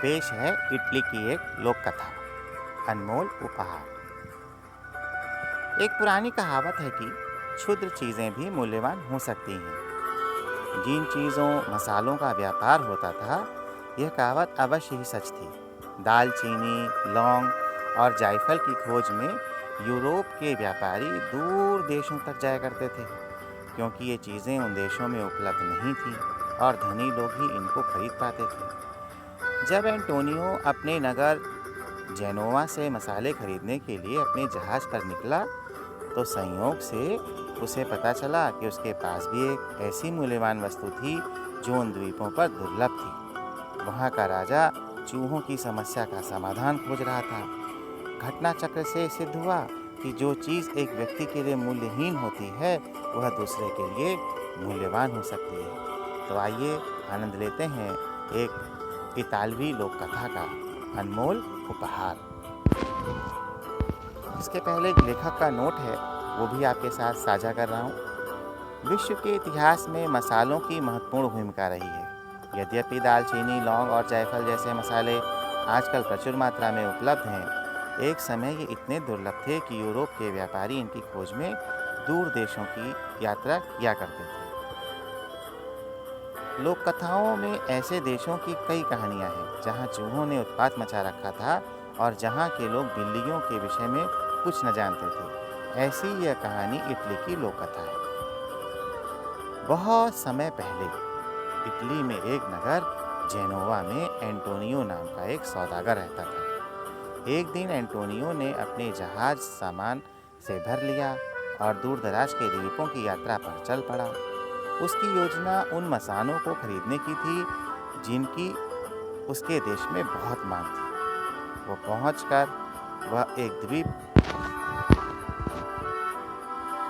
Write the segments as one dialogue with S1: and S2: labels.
S1: पेश है इटली की एक लोक कथा, अनमोल उपहार। एक पुरानी कहावत है कि क्षुद्र चीजें भी मूल्यवान हो सकती हैं। जिन चीजों मसालों का व्यापार होता था, यह कहावत अवश्य ही सच थी। दालचीनी, लौंग और जायफल की खोज में यूरोप के व्यापारी दूर देशों तक जाया करते थे, क्योंकि ये चीजें उन देशों में उपलब्ध नहीं थीं और धनी लोग ही इनको खरीद पाते थे। जब एंटोनियो अपने नगर जेनोवा से मसाले खरीदने के लिए अपने जहाज पर निकला, तो संयोग से उसे पता चला कि उसके पास भी एक ऐसी मूल्यवान वस्तु थी जो उन द्वीपों पर दुर्लभ थी। वहाँ का राजा चूहों की समस्या का समाधान खोज रहा था। घटना चक्र से सिद्ध हुआ कि जो चीज़ एक व्यक्ति के लिए मूल्यहीन होती है, वह दूसरे के लिए मूल्यवान हो सकती है। तो आइए आनंद लेते हैं एक इतालवी लोक कथा का, अनमोल उपहार। इसके पहले एक लेखक का नोट है, वो भी आपके साथ साझा कर रहा हूँ। विश्व के इतिहास में मसालों की महत्वपूर्ण भूमिका रही है। यद्यपि दालचीनी, लौंग और जायफल जैसे मसाले आजकल प्रचुर मात्रा में उपलब्ध हैं, एक समय ये इतने दुर्लभ थे कि यूरोप के व्यापारी इनकी खोज में दूर देशों की यात्रा किया करते थे। लोक कथाओं में ऐसे देशों की कई कहानियां हैं जहां चूहों ने उत्पात मचा रखा था और जहां के लोग बिल्लियों के विषय में कुछ न जानते थे। ऐसी यह कहानी इटली की लोक कथा है। बहुत समय पहले इटली में एक नगर जेनोवा में एंटोनियो नाम का एक सौदागर रहता था। एक दिन एंटोनियो ने अपने जहाज सामान से भर लिया और दूर दराज के द्वीपों की यात्रा पर चल पड़ा। उसकी योजना उन मसालों को खरीदने की थी जिनकी उसके देश में बहुत मांग थी। वो पहुंचकर वह एक द्वीप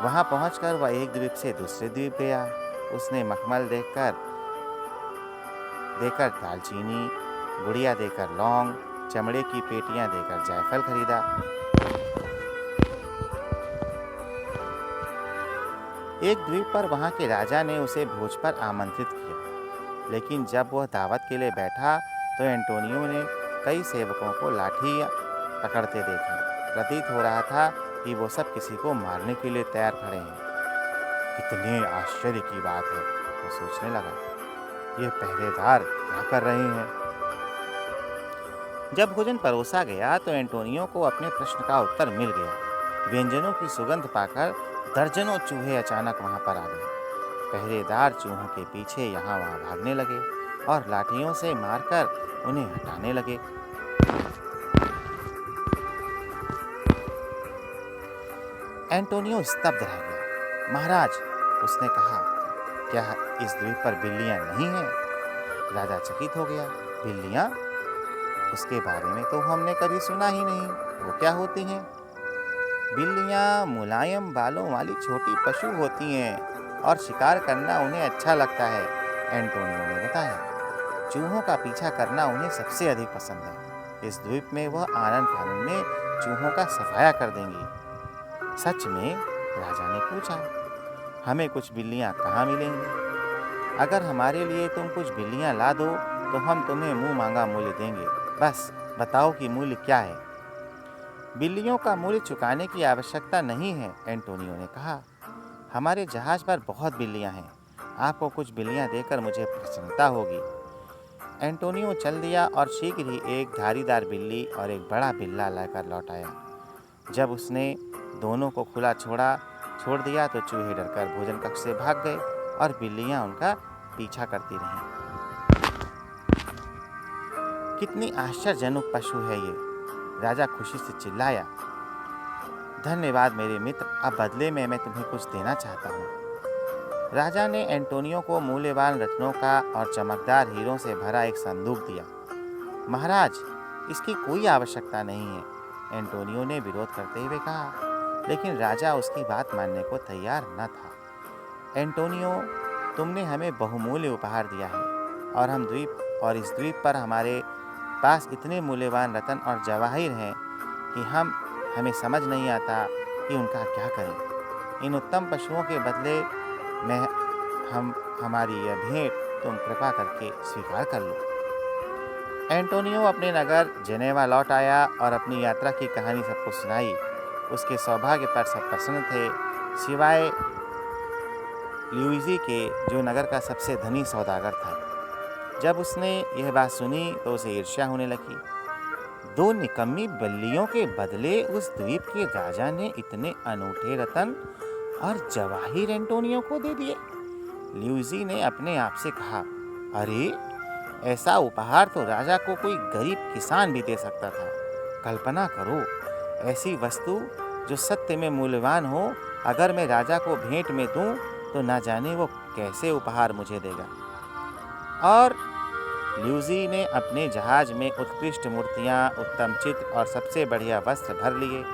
S1: वहां पहुंचकर वह एक द्वीप से दूसरे द्वीप गया। उसने मखमल देकर दालचीनी, गुड़िया देकर लौंग, चमड़े की पेटियां देकर जायफल खरीदा। एक द्वीप पर वहां के राजा ने उसे भोज पर आमंत्रित किया, लेकिन जब वह दावत के लिए बैठा तो एंटोनियो ने कई सेवकों को लाठी पकड़ते देखा। प्रतीत हो रहा था कि वो सब किसी को मारने के लिए तैयार खड़े हैं। कितने आश्चर्य की बात है, वो सोचने लगा। ये पहरेदार क्या कर रहे हैं? जब भोजन परोसा गया तो एंटोनियो को अपने प्रश्न का उत्तर मिल गया। व्यंजनों की सुगंध पाकर दर्जनों चूहे अचानक वहां पर आ गए। पहरेदार चूहों के पीछे यहाँ वहां भागने लगे और लाठियों से मारकर उन्हें हटाने लगे। एंटोनियो स्तब्ध रह गया। महाराज, उसने कहा, क्या इस द्वीप पर बिल्लियां नहीं हैं? राजा चकित हो गया। बिल्लियां? उसके बारे में तो हमने कभी सुना ही नहीं। वो क्या होती हैं? बिल्लियां मुलायम बालों वाली छोटी पशु होती हैं और शिकार करना उन्हें अच्छा लगता है, एंटोनियो ने बताया। चूहों का पीछा करना उन्हें सबसे अधिक पसंद है। इस द्वीप में वह आनन फानन में चूहों का सफाया कर देंगी। सच में? राजा ने पूछा। हमें कुछ बिल्लियां कहाँ मिलेंगी? अगर हमारे लिए तुम कुछ बिल्लियां ला दो तो हम तुम्हें मुंह मांगा मूल्य देंगे। बस बताओ कि मूल्य क्या है? बिल्लियों का मूल्य चुकाने की आवश्यकता नहीं है, एंटोनियो ने कहा। हमारे जहाज पर बहुत बिल्लियां हैं। आपको कुछ बिल्लियां देकर मुझे प्रसन्नता होगी। एंटोनियो चल दिया और शीघ्र ही एक धारीदार बिल्ली और एक बड़ा बिल्ला लाकर लौट आया। जब उसने दोनों को खुला छोड़ दिया तो चूहे डरकर भोजन कक्ष से भाग गए और बिल्लियां उनका पीछा करती रहीं। कितनी आश्चर्यजनक पशु है ये, राजा खुशी से चिल्लाया। धन्यवाद मेरे मित्र, अब बदले में मैं तुम्हें कुछ देना चाहता हूँ। राजा ने एंटोनियो को मूल्यवान रत्नों का और चमकदार हीरों से भरा एक संदूक दिया। महाराज, इसकी कोई आवश्यकता नहीं है, एंटोनियो ने विरोध करते हुए कहा। लेकिन राजा उसकी बात मानने को तैयार न था। एंटोनियो, तुमने हमें बहुमूल्य उपहार दिया है और इस द्वीप पर हमारे पास इतने मूल्यवान रत्न और जवाहिर हैं कि हमें समझ नहीं आता कि उनका क्या करें। इन उत्तम पशुओं के बदले में हमारी यह भेंट तुम कृपा करके स्वीकार कर लो। एंटोनियो अपने नगर जेनेवा लौट आया और अपनी यात्रा की कहानी सबको सुनाई। उसके सौभाग्य पर सब प्रसन्न थे, सिवाय ल्यूइजी के, जो नगर का सबसे धनी सौदागर था। जब उसने यह बात सुनी तो उसे ईर्ष्या होने लगी। 2 निकम्मी बिल्लियों के बदले उस द्वीप के राजा ने इतने अनूठे रतन और जवाहिर एंटोनियो को दे दिए। ल्यूइजी ने अपने आप से कहा, अरे, ऐसा उपहार तो राजा को कोई गरीब किसान भी दे सकता था। कल्पना करो, ऐसी वस्तु जो सत्य में मूल्यवान हो, अगर मैं राजा को भेंट में दूं तो ना जाने वो कैसे उपहार मुझे देगा। और ल्यूइजी ने अपने जहाज में उत्कृष्ट मूर्तियां, उत्तम चित्र और सबसे बढ़िया वस्त्र भर लिए।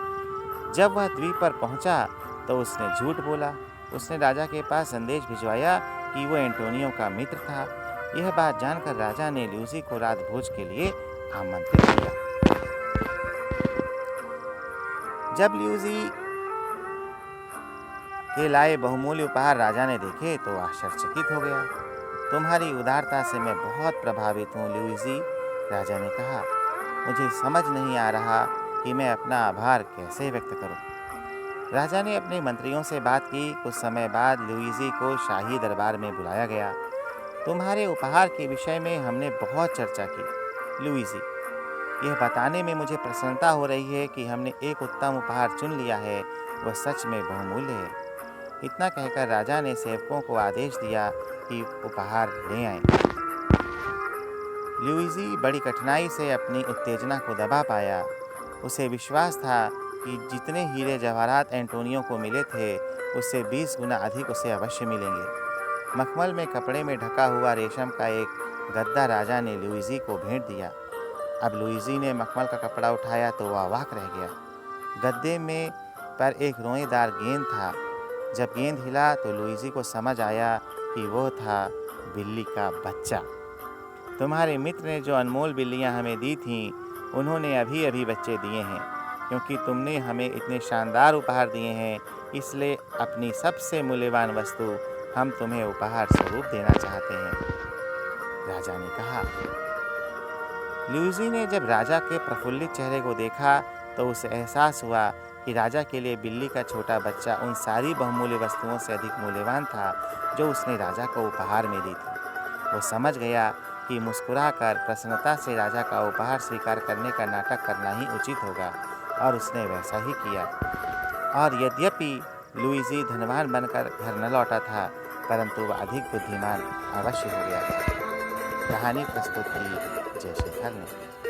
S1: जब वह द्वीप पर पहुंचा तो उसने झूठ बोला। उसने राजा के पास संदेश भिजवाया कि वो एंटोनियो का मित्र था। यह बात जानकर राजा ने ल्यूइजी को रात भोज के लिए आमंत्रित किया। जब ल्यूइजी के लाए बहुमूल्य उपहार राजा ने देखे तो आश्चर्यचकित हो गया। तुम्हारी उदारता से मैं बहुत प्रभावित हूँ ल्यूइजी, राजा ने कहा। मुझे समझ नहीं आ रहा कि मैं अपना आभार कैसे व्यक्त करूं। राजा ने अपने मंत्रियों से बात की। कुछ समय बाद ल्यूइजी को शाही दरबार में बुलाया गया। तुम्हारे उपहार के विषय में हमने बहुत चर्चा की ल्यूइजी। यह बताने में मुझे प्रसन्नता हो रही है कि हमने एक उत्तम उपहार चुन लिया है, वह सच में बहुमूल्य है। इतना कहकर राजा ने सेवकों को आदेश दिया कि उपहार ले आएं। ल्यूइजी बड़ी कठिनाई से अपनी उत्तेजना को दबा पाया। उसे विश्वास था कि जितने हीरे जवाहरात एंटोनियो को मिले थे, उससे 20 गुना अधिक उसे अवश्य मिलेंगे। मखमल में कपड़े में ढका हुआ रेशम का एक गद्दा राजा ने ल्यूइजी को भेंट दिया। अब ल्यूइजी ने मखमल का कपड़ा उठाया तो वह अवाक रह गया। गद्दे में पर एक रोएदार गेंद था। जब गेंद हिला तो ल्यूइजी को समझ आया कि वो था बिल्ली का बच्चा। तुम्हारे मित्र ने जो अनमोल बिल्लियां हमें दी थीं, उन्होंने अभी अभी बच्चे दिए हैं। क्योंकि तुमने हमें इतने शानदार उपहार दिए हैं, इसलिए अपनी सबसे मूल्यवान वस्तु हम तुम्हें उपहार स्वरूप देना चाहते हैं, राजा ने कहा। ल्यूइजी ने जब राजा के प्रफुल्लित चेहरे को देखा तो उसे एहसास हुआ कि राजा के लिए बिल्ली का छोटा बच्चा उन सारी बहुमूल्य वस्तुओं से अधिक मूल्यवान था जो उसने राजा को उपहार में दी थी। वो समझ गया कि मुस्कुराकर प्रसन्नता से राजा का उपहार स्वीकार करने का नाटक करना ही उचित होगा, और उसने वैसा ही किया। और यद्यपि ल्यूइजी धनवान बनकर घर न लौटा था, परंतु वह अधिक बुद्धिमान अवश्य हो गया था। कहानी प्रस्तुत की जयशेखर ने।